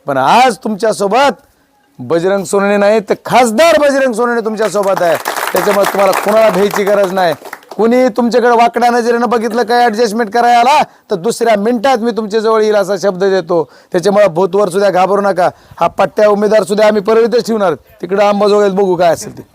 पण आज तुमच्यासोबत बजरंग सोनवणे नाही तर खासदार बजरंग सोनवणे तुमच्यासोबत आहे. त्याच्यामुळे तुम्हाला कोणाला भ्यायची गरज नाही. कुणी तुमच्याकडे वाकड्या नजरेनं बघितलं काय ॲडजस्टमेंट करायला आला तर दुसऱ्या मिनिटात मी तुमच्या जवळ येईल असा शब्द देतो. त्याच्यामुळे भूतवर सुद्धा घाबरू नका. हा पट्ट्या उमेदवार सुद्धा आम्ही परळीतच ठेवणार. तिकडं अंबाजोगाईत बघू काय असेल ते.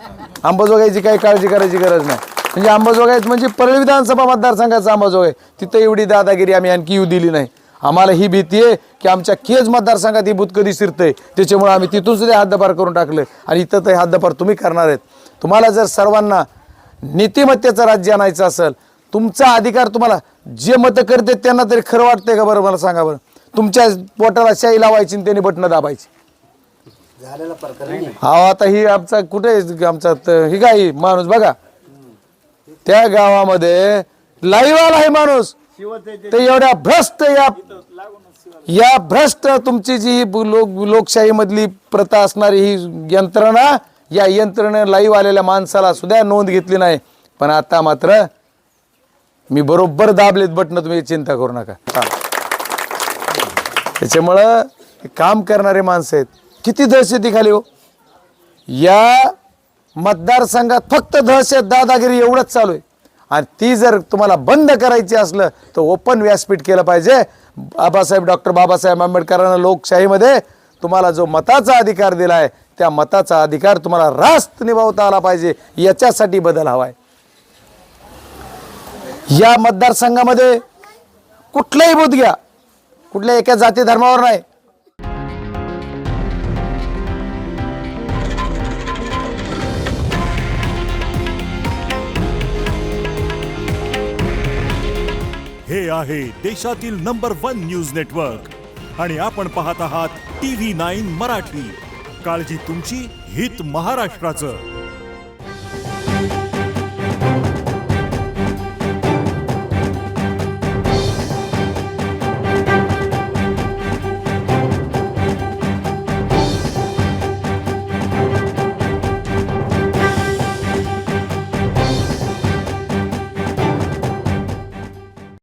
अंबाजोगाईची काही काळजी करायची गरज नाही. म्हणजे अंबाजोगाईत म्हणजे परळी विधानसभा मतदारसंघाचा अंबाजोगाई, तिथं एवढी दादागिरी आम्ही आणखी येऊ दिली नाही. आम्हाला ही भीती आहे की आमच्या केज मतदारसंघात ही भूत कधी शिरतंय. त्याच्यामुळे आम्ही तिथून सुद्धा हद्दपार करून टाकलं आणि इथं तर हद्दपार तुम्ही करणार आहेत. तुम्हाला जर सर्वांना नीतिमत्तेचं राज्य आणायचं असेल, तुमचा अधिकार, तुम्हाला जे मतं करते त्यांना तरी खरं वाटतंय का बरं मला सांगा बरं. तुमच्या पोटाला शाई लावायची आणि त्यांनी बटणं दाबायची. हा आता ही आमचा कुठे आमचा ही काय माणूस बघा त्या गावामध्ये लाईव्ह आला आहे माणूस. ते एवढ्या भ्रष्ट या भ्रष्ट तुमची जी लोकशाही मधली प्रथा असणारी ही यंत्रणा, या यंत्रणेने लाईव्ह आलेल्या माणसाला सुद्धा नोंद घेतली नाही. पण आता मात्र मी बरोबर दाबलेत बटणं, तुम्ही चिंता करू नका. त्याच्यामुळं काम करणारे माणसं आहेत. किती दहशती खाली हो या मतदारसंघात, फक्त दहशत दादागिरी एवढंच चालू आहे. आणि ती जर तुम्हाला बंद करायची असलं तर ओपन व्यासपीठ केलं पाहिजे. डॉक्टर बाबासाहेब आंबेडकरांना लोकशाहीमध्ये तुम्हाला जो मताचा अधिकार दिला आहे त्या मताचा अधिकार तुम्हाला रास्त निभावता आला पाहिजे. याच्यासाठी बदल हवाय. या मतदारसंघामध्ये कुठलाही बूथ घ्या, कुठल्या एका जाती धर्मावर नाही. हे आहे देशातील नंबर 1 न्यूज नेटवर्क आणि आपण पाहत आहात TV9 मराठी. काळजी तुमची, हित महाराष्ट्राचं.